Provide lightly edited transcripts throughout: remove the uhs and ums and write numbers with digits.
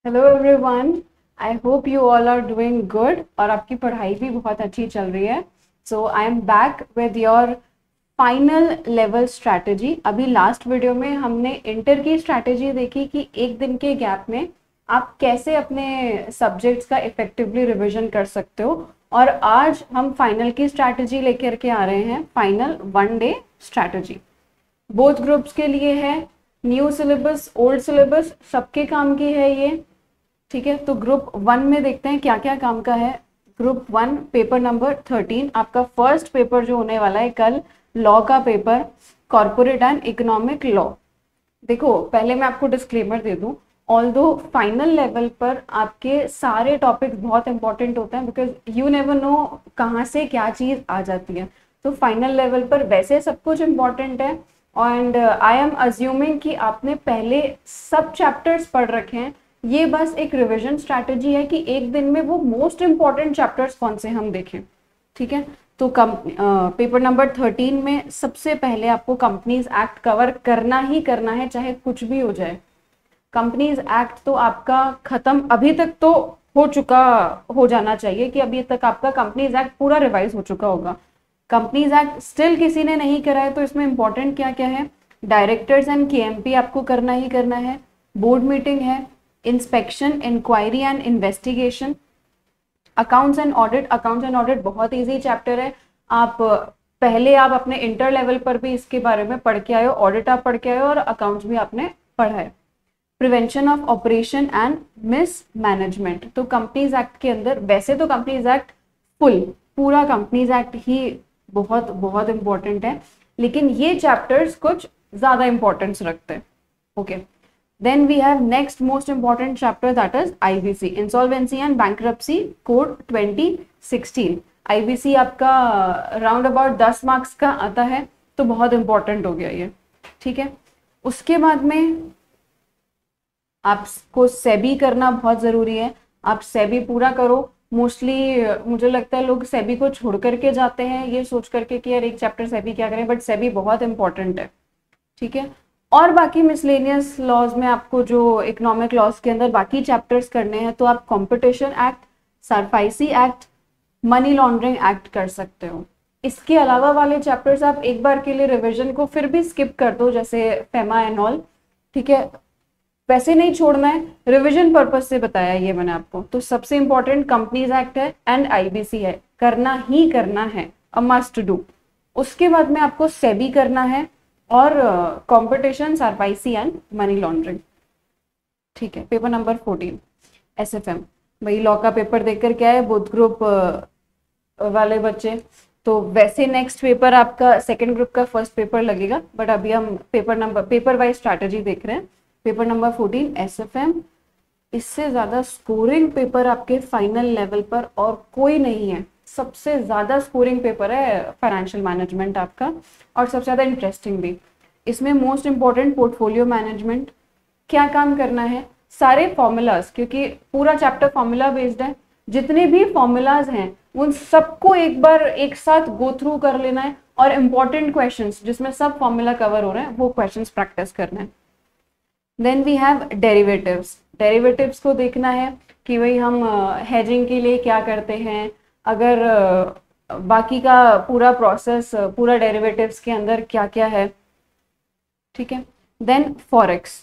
Hello everyone, I hope you all are doing good और आपकी पढ़ाई भी बहुत अच्छी चल रही है। So I am back with your final level strategy. अभी लास्ट वीडियो में हमने इंटर की स्ट्रैटेजी देखी कि एक दिन के गैप में आप कैसे अपने सब्जेक्ट्स का इफेक्टिवली रिवीजन कर सकते हो, और आज हम फाइनल की स्ट्रैटेजी लेकर के आ रहे हैं, final one day strategy. Both groups के लिए है, न्यू सिलेबस ओल्ड सिलेबस सबके काम की है ये। ठीक है, तो ग्रुप वन में देखते हैं क्या क्या काम का है। ग्रुप वन पेपर नंबर 13, आपका फर्स्ट पेपर जो होने वाला है कल, लॉ का paper, corporate and economic law. देखो, पहले मैं आपको डिस्क्लेमर दे दूं, ऑल्दो फाइनल लेवल पर आपके सारे टॉपिक्स बहुत इंपॉर्टेंट होते हैं, बिकॉज यू नेवर नो कहाँ से क्या चीज़ आ जाती है। तो फाइनल लेवल पर वैसे सब कुछ इंपॉर्टेंट है, एंड आई एम अज्यूमिंग कि आपने पहले सब चैप्टर्स पढ़ रखे हैं। ये बस एक रिवीजन स्ट्रैटेजी है कि एक दिन में वो मोस्ट इंपॉर्टेंट चैप्टर्स कौन से हम देखें। ठीक है, तो पेपर नंबर 13 में सबसे पहले आपको कंपनीज एक्ट कवर करना ही करना है, चाहे कुछ भी हो जाए। कंपनीज एक्ट तो आपका खत्म अभी तक तो हो जाना चाहिए कि अभी तक आपका कंपनीज एक्ट पूरा रिवाइज हो चुका होगा। कंपनीज एक्ट स्टिल किसी ने नहीं करा है, तो इसमें इंपॉर्टेंट क्या क्या है? डायरेक्टर्स एंड केएमपी आपको करना ही करना है, बोर्ड मीटिंग है, inspection, inquiry and investigation, accounts and audit. Accounts and audit बहुत इजी चैप्टर है, आप अपने इंटर लेवल पर भी इसके बारे में पढ़ के आए हो, ऑडिट आप पढ़ के आए हो और अकाउंट्स भी आपने पढ़ा है। Prevention of operation and miss management, तो कंपनीज एक्ट के अंदर वैसे तो कंपनीज एक्ट पूरा कंपनीज एक्ट ही बहुत बहुत इंपॉर्टेंट है, लेकिन ये चैप्टर्स कुछ ज्यादा इंपॉर्टेंस रखते हैं। Okay, then we have next most important chapter, that is IBC, insolvency and bankruptcy code 2016। IBC आपका राउंड अबाउट 10 मार्क्स का आता है, तो बहुत इंपॉर्टेंट हो गया ये। ठीक है, उसके बाद में आपको सेबी करना बहुत जरूरी है, आप सेबी पूरा करो। मोस्टली मुझे लगता है लोग सेबी को छोड़ करके जाते हैं ये सोच करके कि यार एक चैप्टर सेबी क्या करें, बट सेबी बहुत इंपॉर्टेंट है। ठीक है, और बाकी मिसलेनियस लॉज में आपको जो इकोनॉमिक लॉज के अंदर बाकी चैप्टर्स करने हैं, तो आप competition act, SARFAESI act, money laundering act कर सकते हो। इसके अलावा वाले चैप्टर्स आप एक बार के लिए रिविजन को फिर भी स्किप कर दो, जैसे फेमा एंड ऑल। ठीक है, वैसे नहीं छोड़ना है, रिवीजन पर्पस से बताया ये मैंने आपको। तो सबसे इंपॉर्टेंट कंपनीज एक्ट है एंड आईबीसी है, करना ही करना है, अ मस्ट डू। उसके बाद में आपको सेबी करना है और competition, SARFAESI and money laundering. ठीक है, पेपर नंबर 14 एसएफएम, वही लॉ का पेपर देकर क्या है बोथ ग्रुप वाले बच्चे। तो वैसे नेक्स्ट पेपर आपका सेकेंड ग्रुप का फर्स्ट पेपर लगेगा, बट अभी हम पेपर वाइज स्ट्रैटेजी देख रहे हैं। पेपर नंबर 14 एसएफएम, इससे ज्यादा स्कोरिंग पेपर आपके फाइनल लेवल पर और कोई नहीं है। सबसे ज्यादा स्कोरिंग पेपर है फाइनेंशियल मैनेजमेंट आपका, और सबसे ज्यादा इंटरेस्टिंग भी। इसमें मोस्ट इंपॉर्टेंट पोर्टफोलियो मैनेजमेंट, क्या काम करना है, सारे फॉर्मूलाज, क्योंकि पूरा चैप्टर फॉर्मूला बेस्ड है, जितने भी फॉर्मूलाज हैं उन सबको एक बार एक साथ गो थ्रू कर लेना है, और इंपॉर्टेंट क्वेश्चंस जिसमें सब फॉर्मूला कवर हो रहे हैं वो क्वेश्चंस प्रैक्टिस करना है। Then we have derivatives. Derivatives को देखना है कि भाई हम हेजिंग के लिए क्या करते हैं, अगर बाकी का पूरा प्रोसेस पूरा डेरिवेटिव्स के अंदर क्या क्या है। ठीक है, देन फॉरेक्स,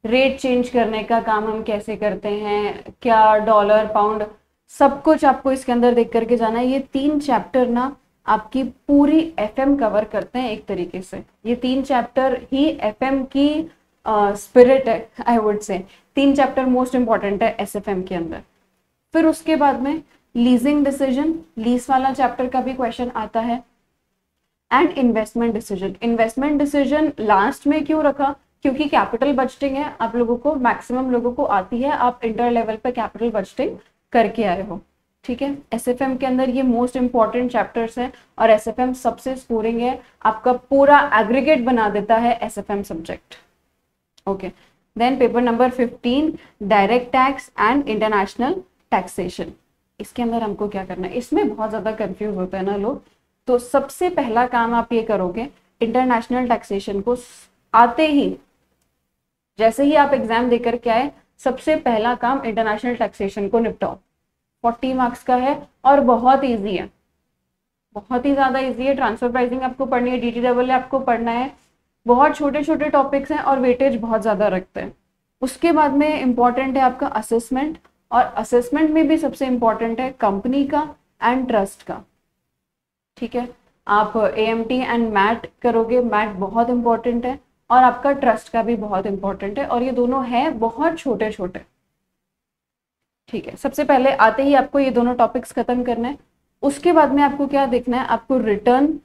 रेट चेंज करने का काम हम कैसे करते हैं, क्या डॉलर पाउंड, सब कुछ आपको इसके अंदर देख करके जाना है। ये 3 चैप्टर ना आपकी पूरी एफएम कवर करते हैं एक तरीके से। ये 3 चैप्टर ही एफएम की स्पिरिट है, I would say. 3 chapter most important है एसएफएम के अंदर। फिर उसके बाद में लीजिंग डिसीजन, लीज वाला चैप्टर का भी क्वेश्चन आता है, and investment decision. Investment decision last में क्यों रखा, क्योंकि कैपिटल बजटिंग है, आप लोगों को, मैक्सिमम लोगों को आती है, आप इंटर लेवल पे कैपिटल बजटिंग करके आए हो। ठीक है, एसएफएम के अंदर ये मोस्ट इंपॉर्टेंट चैप्टर्स हैं, और एसएफएम सबसे स्कोरिंग है, आपका पूरा एग्रीगेट बना देता है SFM subject. Okay, then paper number 15 direct tax and international taxation. इसके अंदर हमको क्या करना है, इसमें बहुत ज्यादा कंफ्यूज होता है ना लोग। तो सबसे पहला काम आप ये करोगे, इंटरनेशनल टैक्सेशन को आते ही, जैसे ही आप एग्जाम देकर के आए, सबसे पहला काम इंटरनेशनल टैक्सेशन को निपटाओ। 40 मार्क्स का है और बहुत ईजी है, बहुत ही ज्यादा ईजी है। ट्रांसफर प्राइसिंग आपको पढ़नी है, DTAA आपको पढ़ना है, बहुत छोटे छोटे टॉपिक्स हैं और वेटेज बहुत ज्यादा रखते हैं। उसके बाद में इंपॉर्टेंट है आपका असेसमेंट, और असेसमेंट में भी सबसे इंपॉर्टेंट है कंपनी का एंड ट्रस्ट का। ठीक है, आप AMT एंड मैट करोगे, मैट बहुत इंपॉर्टेंट है, और आपका ट्रस्ट का भी बहुत इंपॉर्टेंट है, और ये दोनों हैं बहुत छोटे छोटे। ठीक है, सबसे पहले आते ही आपको ये दोनों टॉपिक्स खत्म करना है। उसके बाद में आपको क्या देखना है, आपको रिटर्न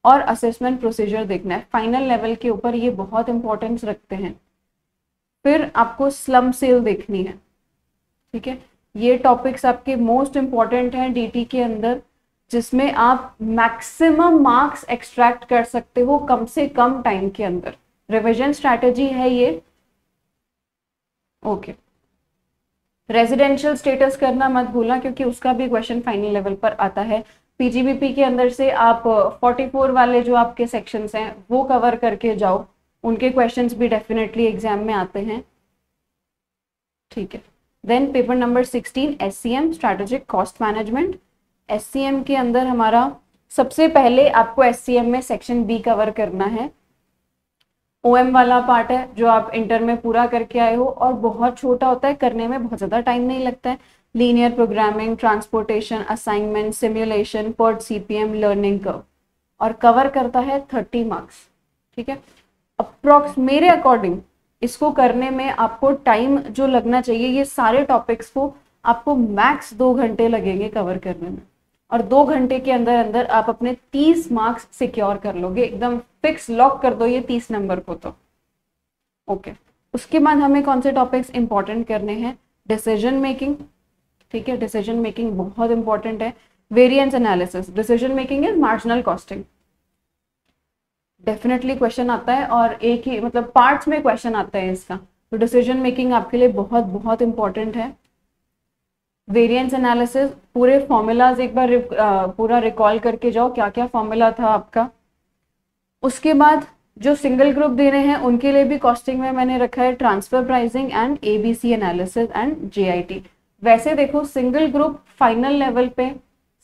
और असेसमेंट प्रोसीजर देखना है। फाइनल लेवल के ऊपर ये बहुत इंपॉर्टेंस रखते हैं। फिर आपको स्लम सेल देखनी है। ठीक है, ये टॉपिक्स आपके मोस्ट इंपॉर्टेंट हैं DT के अंदर, जिसमें आप मैक्सिमम मार्क्स एक्सट्रैक्ट कर सकते हो कम से कम टाइम के अंदर। रिवीजन स्ट्रैटेजी है ये। ओके, रेजिडेंशियल स्टेटस करना मत भूलना, क्योंकि उसका भी क्वेश्चन फाइनल लेवल पर आता है। PGBP के अंदर से आप 44 वाले जो आपके सेक्शंस हैं वो कवर करके जाओ, उनके क्वेश्चंस भी डेफिनेटली एग्जाम में आते हैं। ठीक है, then paper number 16 SCM strategic cost management. SCM के अंदर हमारा सबसे पहले आपको SCM में सेक्शन B कवर करना है। OM वाला पार्ट है जो आप इंटर में पूरा करके आए हो, और बहुत छोटा होता है, करने में बहुत ज़्यादा टाइम नहीं लगता है। Linear programming, transportation, assignment, simulation, PERT CPM, learning curve, और कवर करता है 30 मार्क्स। ठीक है, अप्रॉक्स मेरे अकॉर्डिंग इसको करने में आपको टाइम जो लगना चाहिए, ये सारे टॉपिक्स को आपको मैक्स 2 घंटे लगेंगे कवर करने में, और 2 घंटे के अंदर अंदर आप अपने 30 मार्क्स सिक्योर कर लोगे। एकदम फिक्स लॉक कर दो ये 30 नंबर को तो। ओके, उसके बाद हमें कौन से टॉपिक्स इंपॉर्टेंट करने हैं, डिसीजन मेकिंग। ठीक है, डिसीजन मेकिंग बहुत इंपॉर्टेंट है। Variance analysis, decision making is marginal costing. Definitely question आता है, और एक ही मतलब पार्ट्स में क्वेश्चन आता है इसका, तो डिसीजन मेकिंग आपके लिए बहुत बहुत इंपॉर्टेंट है। वेरिएंस एनालिसिस, पूरे फॉर्मूलाज एक बार पूरा रिकॉल करके जाओ, क्या क्या फॉर्मूला था आपका। उसके बाद जो सिंगल ग्रुप दे रहे हैं उनके लिए भी कॉस्टिंग में मैंने रखा है transfer pricing and ABC analysis and JIT। वैसे देखो सिंगल ग्रुप फाइनल लेवल पे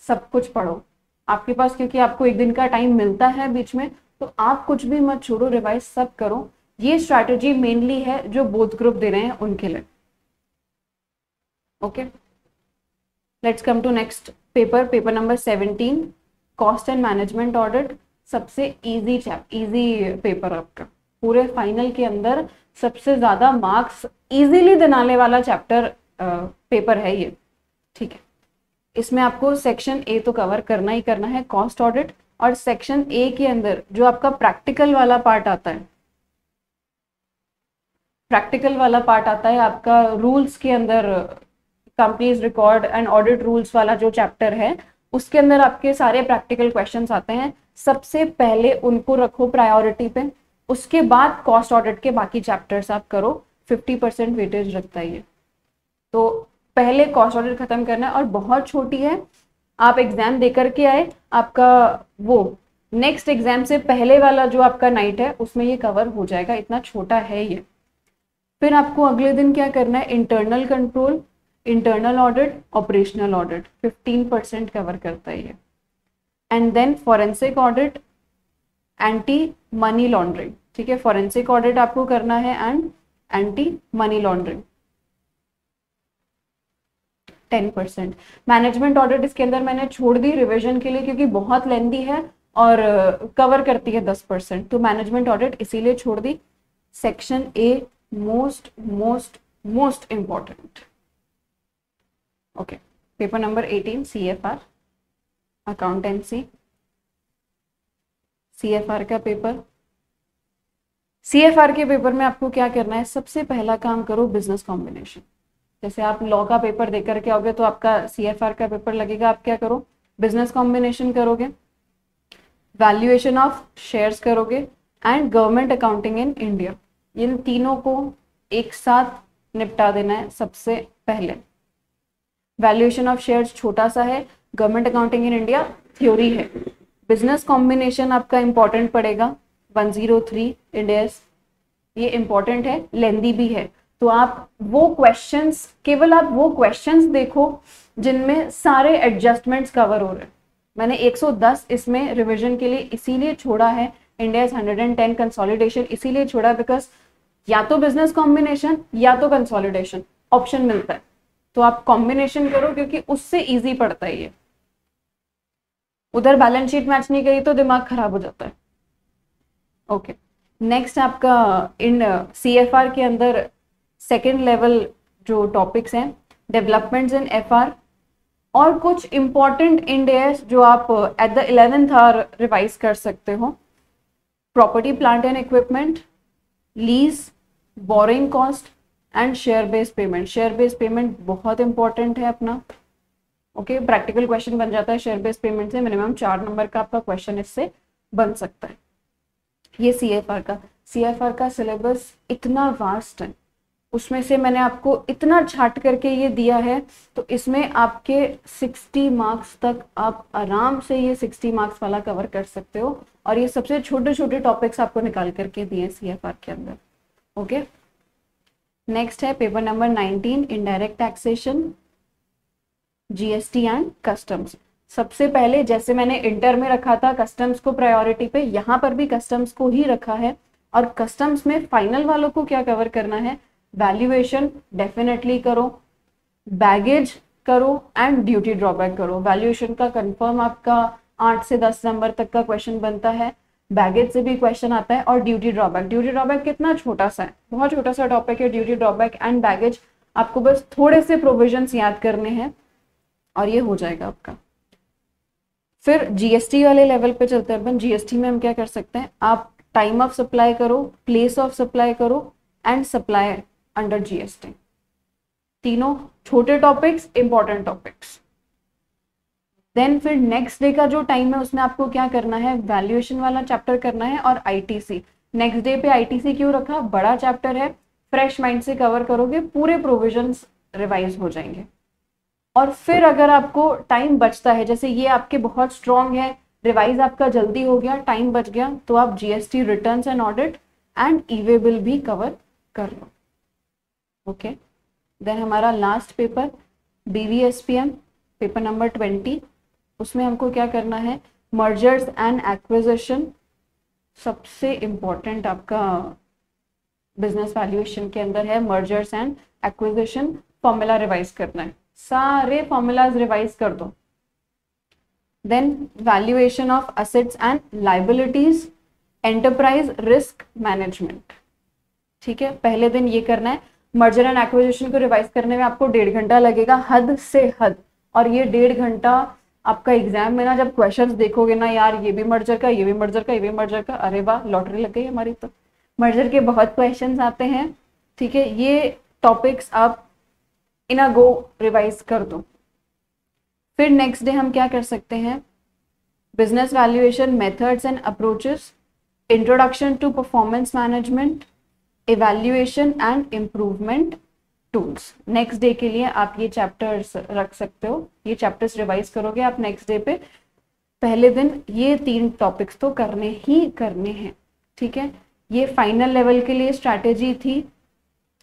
सब कुछ पढ़ो आपके पास, क्योंकि आपको एक दिन का टाइम मिलता है बीच में, तो आप कुछ भी मत छोड़ो, रिवाइज सब करो। ये स्ट्रैटेजी मेनली है जो बोथ ग्रुप दे रहे हैं उनके लिए। Okay, let's come to next paper, paper number 17 cost and management audit. सबसे इजी पेपर आपका पूरे फाइनल के अंदर, सबसे ज्यादा मार्क्स इजीली दिलाने वाला चैप्टर पेपर है ये। ठीक है, इसमें आपको सेक्शन A तो कवर करना ही करना है, कॉस्ट ऑडिट, और सेक्शन A के अंदर जो आपका प्रैक्टिकल वाला पार्ट आता है, प्रैक्टिकल वाला पार्ट आता है आपका रूल्स के अंदर, companies record and audit rules वाला जो चैप्टर है, उसके अंदर आपके सारे प्रैक्टिकल क्वेश्चंस आते हैं। सबसे पहले उनको रखो प्रायोरिटी पे, उसके बाद कॉस्ट ऑडिट के बाकी चैप्टर्स आप करो। 50% वेटेज रखता है ये, तो पहले कॉस्ट ऑडिट खत्म करना है, और बहुत छोटी है, आप एग्जाम देकर के आए, आपका वो नेक्स्ट एग्जाम से पहले वाला जो आपका नाइट है उसमें ये कवर हो जाएगा, इतना छोटा है ये। फिर आपको अगले दिन क्या करना है, internal control, internal audit, operational audit, 15% cover करता है ये। And then forensic audit, anti money laundering. ठीक है, फॉरेंसिक ऑडिट आपको करना है and anti money laundering 10%। Management audit इसके अंदर मैंने छोड़ दी रिवीजन के लिए, क्योंकि बहुत लेंदी है और कवर करती है 10%, तो मैनेजमेंट ऑडिट इसीलिए छोड़ दी। Section A most most most important. Okay, paper number 18 CFR accountancy. CFR का पेपर, CFR के पेपर में आपको क्या करना है, सबसे पहला काम करो बिजनेस कॉम्बिनेशन। जैसे आप लॉ का पेपर दे करके आओगे तो आपका CFR का पेपर लगेगा, आप क्या करो, बिजनेस कॉम्बिनेशन करोगे, वैल्यूएशन ऑफ शेयर्स करोगे, and government accounting in India. इन तीनों को एक साथ निपटा देना है सबसे पहले। वैल्यूएशन ऑफ शेयर्स छोटा सा है, government accounting in India theory है। बिजनेस कॉम्बिनेशन आपका इंपॉर्टेंट पड़ेगा 103 इंडेस, ये इंपॉर्टेंट है, लेंदी भी है। तो आप वो क्वेश्चंस, केवल आप वो क्वेश्चंस देखो जिनमें सारे एडजस्टमेंट्स कवर हो रहे हैं। मैंने 110 इसमें रिवीजन के लिए इसीलिए छोड़ा है, इंडियाज 110 कंसोलिडेशन इसीलिए छोड़ा बिकॉज या तो बिजनेस कॉम्बिनेशन या तो कंसोलिडेशन ऑप्शन मिलता है, तो आप कॉम्बिनेशन करो क्योंकि उससे इजी पड़ता है ये। उधर बैलेंस शीट मैच नहीं करी तो दिमाग खराब हो जाता है। ओके, नेक्स्ट आपका इन CFR के अंदर सेकेंड लेवल जो टॉपिक्स हैं, डेवलपमेंट्स इन FR और कुछ इंपॉर्टेंट इंडेस जो आप at the 11th our revise कर सकते हो। Property plant and equipment, lease, borrowing cost and share based payment. Share based payment बहुत इंपॉर्टेंट है अपना। ओके, प्रैक्टिकल क्वेश्चन बन जाता है शेयर बेस्ड पेमेंट से, मिनिमम 4 नंबर का आपका क्वेश्चन इससे बन सकता है। ये CFR का सिलेबस इतना वास्ट है, उसमें से मैंने आपको इतना छाट करके ये दिया है, तो इसमें आपके 60 मार्क्स तक आप आराम से ये 60 मार्क्स वाला कवर कर सकते हो। और ये सबसे छोटे छोटे टॉपिक्स आपको निकाल करके दिए CFR के अंदर। ओके, नेक्स्ट है paper number 19, indirect taxation, GST and customs. सबसे पहले जैसे मैंने इंटर में रखा था कस्टम्स को प्रायोरिटी पे, यहाँ पर भी कस्टम्स को ही रखा है। और कस्टम्स में फाइनल वालों को क्या कवर करना है, वैल्यूएशन डेफिनेटली करो, बैगेज करो एंड ड्यूटी ड्रॉबैक करो। वैल्यूएशन का कंफर्म आपका 8 से 10 नंबर तक का क्वेश्चन बनता है, बैगेज से भी क्वेश्चन आता है, और ड्यूटी ड्रॉबैक कितना छोटा सा है, बहुत छोटा सा टॉपिक है ड्यूटी ड्रॉबैक एंड बैगेज। आपको बस थोड़े से प्रोविजंस याद करने हैं और ये हो जाएगा आपका। फिर GST वाले लेवल पे चलते हैं अपन। GST में हम क्या कर सकते हैं, आप टाइम ऑफ सप्लाई करो, प्लेस ऑफ सप्लाई करो एंड सप्लाई अंडर GST। तीनों छोटे टॉपिक्स, इंपॉर्टेंट टॉपिक्स। देन फिर नेक्स्ट डे का जो टाइम है उसमें आपको क्या करना है, वैल्यूएशन वाला चैप्टर करना है और ITC। नेक्स्ट डे पे ITC क्यों रखा, बड़ा चैप्टर है, फ्रेश माइंड से कवर करोगे, पूरे प्रोविजंस रिवाइज हो जाएंगे। और फिर अगर आपको टाइम बचता है, जैसे ये आपके बहुत स्ट्रॉन्ग है, रिवाइज आपका जल्दी हो गया, टाइम बच गया, तो आप GST returns and audit and e way bill भी कवर कर लो। ओके, देन हमारा last paper BVSPM paper number 20। उसमें हमको क्या करना है, मर्जर्स एंड एक्विजिशन। सबसे इंपॉर्टेंट आपका बिजनेस वैल्यूएशन के अंदर है mergers and acquisition. Formula revise करना है, सारे फॉर्मूलाज रिवाइज कर दो। Then valuation of assets and liabilities, enterprise risk management. ठीक है, पहले दिन ये करना है। मर्जर एंड एक्विजिशन को रिवाइज करने में आपको 1.5 घंटा लगेगा, हद से हद। और ये 1.5 घंटा आपका एग्जाम में ना जब क्वेश्चंस देखोगे ना, यार ये भी मर्जर का, ये भी मर्जर का, ये भी मर्जर का, अरे वाह लॉटरी लग गई हमारी। तो मर्जर के बहुत क्वेश्चंस आते हैं। ठीक है, ये टॉपिक्स आप इन अ गो रिवाइज कर दो। फिर नेक्स्ट डे हम क्या कर सकते हैं, business valuation methods and approaches, introduction to performance management, evaluation and improvement tools. Next day के लिए आप ये चैप्टर्स रख सकते हो, ये चैप्टर्स रिवाइज करोगे आप नेक्स्ट डे पे। पहले दिन ये 3 टॉपिक्स तो करने ही करने हैं। ठीक है, ये फाइनल लेवल के लिए स्ट्रैटेजी थी।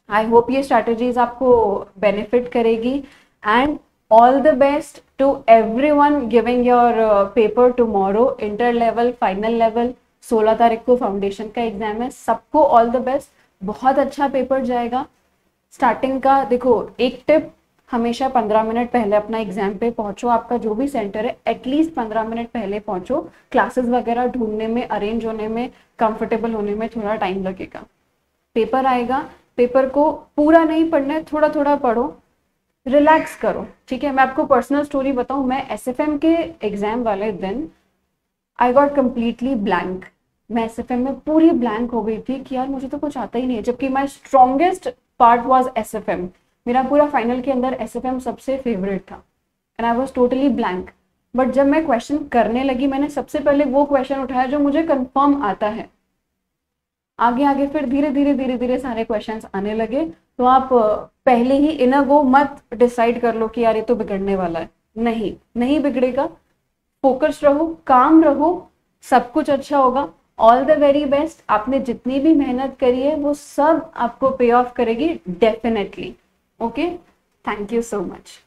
आई होप ये स्ट्रैटेजीज आपको बेनिफिट करेगी। And all the best to everyone giving your paper tomorrow. Inter level, final level, 16 तारीख को फाउंडेशन का एग्जाम है। सबको ऑल द बेस्ट, बहुत अच्छा पेपर जाएगा। स्टार्टिंग का देखो, एक टिप, हमेशा 15 मिनट पहले अपना एग्जाम पे पहुंचो। आपका जो भी सेंटर है एटलीस्ट 15 मिनट पहले पहुंचो। क्लासेस वगैरह ढूंढने में, अरेंज होने में, कंफर्टेबल होने में थोड़ा टाइम लगेगा। पेपर आएगा, पेपर को पूरा नहीं पढ़ना है, थोड़ा थोड़ा पढ़ो, रिलैक्स करो। ठीक है, मैं आपको पर्सनल स्टोरी बताऊं, मैं SFM के एग्जाम वाले दिन आई गॉट कम्प्लीटली ब्लैंक। मैं SFM में पूरी ब्लैंक हो गई थी कि यार मुझे तो कुछ आता ही नहीं है, जबकि माई स्ट्रॉन्गेस्ट पार्ट वॉज SFM। मेरा पूरा फाइनल के अंदर SFM सबसे फेवरेट था and I was totally blank. But जब मैं क्वेश्चन करने लगी, मैंने सबसे पहले वो क्वेश्चन उठाया जो मुझे कंफर्म आता है। आगे आगे फिर धीरे धीरे धीरे धीरे सारे क्वेश्चंस आने लगे। तो आप पहले ही इन अ गो मत डिसाइड कर लो कि यार ये तो बिगड़ने वाला है। नहीं, नहीं बिगड़ेगा। फोकस्ड रहो, काम रहो, सब कुछ अच्छा होगा। All the very best. आपने जितनी भी मेहनत करी है वो सब आपको पे ऑफ करेगी definitely. Okay, thank you so much.